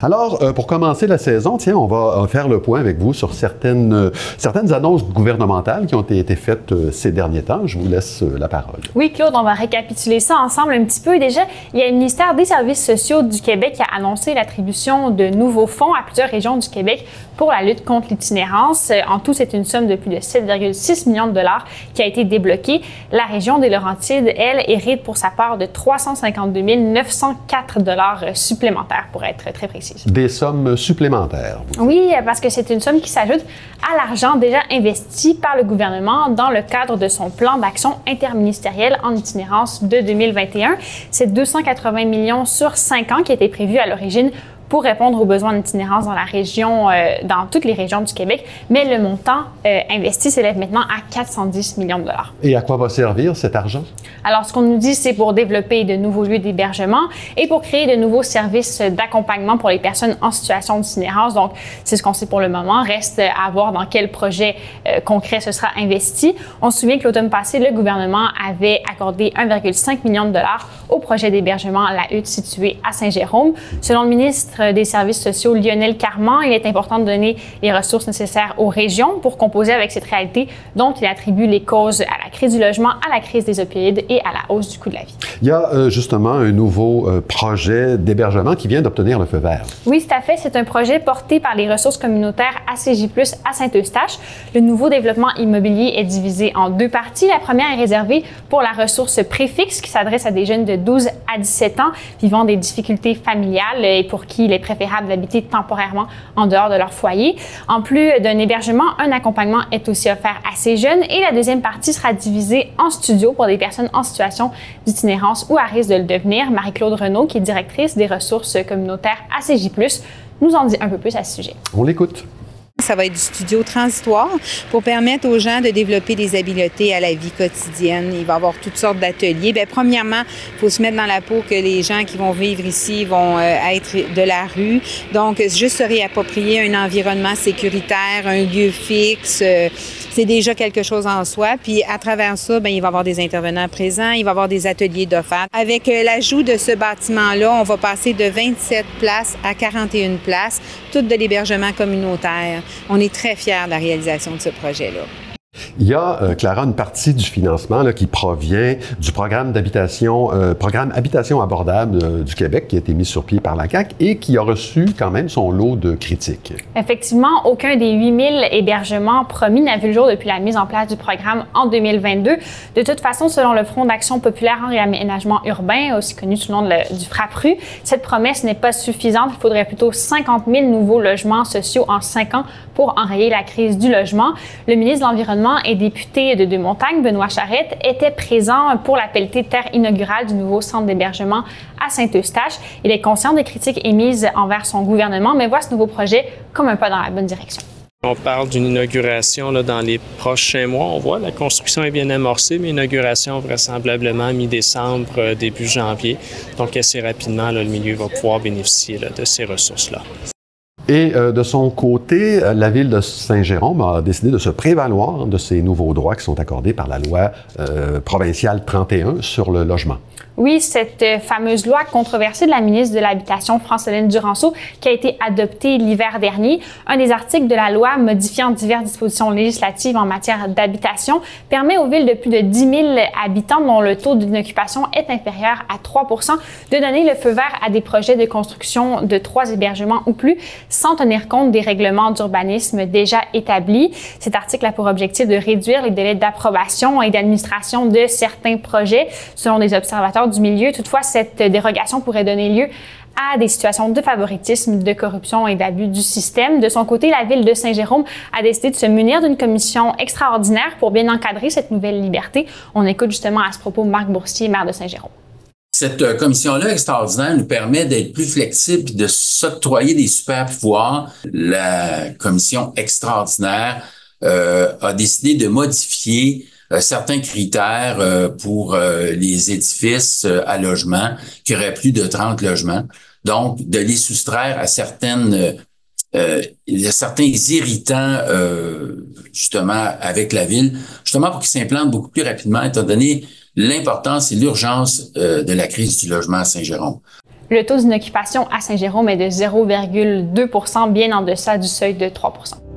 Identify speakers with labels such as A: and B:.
A: Alors, pour commencer la saison, tiens, on va faire le point avec vous sur certaines annonces gouvernementales qui ont été faites ces derniers temps. Je vous laisse la parole.
B: Oui, Claude, on va récapituler ça ensemble un petit peu. Déjà, il y a le ministère des Services sociaux du Québec qui a annoncé l'attribution de nouveaux fonds à plusieurs régions du Québec pour la lutte contre l'itinérance. En tout, c'est une somme de plus de 7,6 millions de dollars qui a été débloquée. La région des Laurentides, elle, hérite pour sa part de 352 904 dollars supplémentaires, pour être très précis.
A: Des sommes supplémentaires.
B: Oui, parce que c'est une somme qui s'ajoute à l'argent déjà investi par le gouvernement dans le cadre de son plan d'action interministériel en itinérance de 2021. C'est 280 millions sur 5 ans qui étaient prévus à l'origine pour répondre aux besoins d'itinérance dans la région, dans toutes les régions du Québec. Mais le montant investi s'élève maintenant à 410 millions de dollars.
A: Et à quoi va servir cet argent?
B: Alors, ce qu'on nous dit, c'est pour développer de nouveaux lieux d'hébergement et pour créer de nouveaux services d'accompagnement pour les personnes en situation d'itinérance. Donc, c'est ce qu'on sait pour le moment. Reste à voir dans quel projet concret ce sera investi. On se souvient que l'automne passé, le gouvernement avait accordé 1,5 million de dollars au projet d'hébergement La Hutte situé à Saint-Jérôme. Selon le ministre des Services sociaux, Lionel Carman, il est important de donner les ressources nécessaires aux régions pour composer avec cette réalité dont il attribue les causes à la crise du logement, à la crise des opioïdes et à la hausse du coût de la vie.
A: Il y a justement un nouveau projet d'hébergement qui vient d'obtenir le feu vert.
B: Oui, tout à fait. C'est un projet porté par les ressources communautaires ACJ+, à Saint-Eustache. Le nouveau développement immobilier est divisé en deux parties. La première est réservée pour la ressource préfixe qui s'adresse à des jeunes de 12 à 17 ans vivant des difficultés familiales et pour qui il est préférable d'habiter temporairement en dehors de leur foyer. En plus d'un hébergement, un accompagnement est aussi offert à ces jeunes et la deuxième partie sera divisée en studio pour des personnes en situation d'itinérance ou à risque de le devenir. Marie-Claude Renaud, qui est directrice des ressources communautaires ACJ+, nous en dit un peu plus à ce sujet.
A: On l'écoute.
C: Ça va être du studio transitoire pour permettre aux gens de développer des habiletés à la vie quotidienne. Il va y avoir toutes sortes d'ateliers. Bien, premièrement, il faut se mettre dans la peau que les gens qui vont vivre ici vont être de la rue. Donc, juste se réapproprier un environnement sécuritaire, un lieu fixe, c'est déjà quelque chose en soi. Puis, à travers ça, bien, il va y avoir des intervenants présents, il va y avoir des ateliers d'offertes. Avec l'ajout de ce bâtiment-là, on va passer de 27 places à 41 places, toutes de l'hébergement communautaire. On est très fiers de la réalisation de ce projet-là.
A: Il y a, Clara, une partie du financement là, qui provient du programme d'habitation, programme Habitation abordable du Québec qui a été mis sur pied par la CAQ et qui a reçu quand même son lot de critiques.
B: Effectivement, aucun des 8000 hébergements promis n'a vu le jour depuis la mise en place du programme en 2022. De toute façon, selon le Front d'action populaire en réaménagement urbain, aussi connu sous le nom du FRAPRU, cette promesse n'est pas suffisante. Il faudrait plutôt 50 000 nouveaux logements sociaux en 5 ans pour enrayer la crise du logement. Le ministre de l'Environnement et député de Deux-Montagnes, Benoît Charette, était présent pour la pelletée de terre inaugurale du nouveau centre d'hébergement à Saint-Eustache. Il est conscient des critiques émises envers son gouvernement, mais voit ce nouveau projet comme un pas dans la bonne direction.
D: On parle d'une inauguration là, dans les prochains mois. On voit la construction est bien amorcée, mais inauguration vraisemblablement mi-décembre, début janvier. Donc assez rapidement, là, le milieu va pouvoir bénéficier là, de ces ressources-là.
A: Et de son côté, la ville de Saint-Jérôme a décidé de se prévaloir de ces nouveaux droits qui sont accordés par la loi provinciale 31 sur le logement.
B: Oui, cette fameuse loi controversée de la ministre de l'Habitation, France-Hélène Duranceau, qui a été adoptée l'hiver dernier. Un des articles de la loi modifiant diverses dispositions législatives en matière d'habitation permet aux villes de plus de 10 000 habitants dont le taux d'inoccupation est inférieur à 3 % de donner le feu vert à des projets de construction de 3 hébergements ou plus sans tenir compte des règlements d'urbanisme déjà établis. Cet article a pour objectif de réduire les délais d'approbation et d'administration de certains projets, selon des observateurs du milieu. Toutefois, cette dérogation pourrait donner lieu à des situations de favoritisme, de corruption et d'abus du système. De son côté, la ville de Saint-Jérôme a décidé de se munir d'une commission extraordinaire pour bien encadrer cette nouvelle liberté. On écoute justement à ce propos Marc Boursier, maire de Saint-Jérôme.
E: Cette commission-là extraordinaire nous permet d'être plus flexible et de s'octroyer des super pouvoirs. La commission extraordinaire a décidé de modifier certains critères pour les édifices à logement qui auraient plus de 30 logements. Donc, de les soustraire à certains irritants justement avec la ville, justement pour qu'ils s'implantent beaucoup plus rapidement, étant donné l'importance et l'urgence de la crise du logement à Saint-Jérôme.
B: Le taux d'inoccupation à Saint-Jérôme est de 0,2 %, bien en deçà du seuil de 3 %.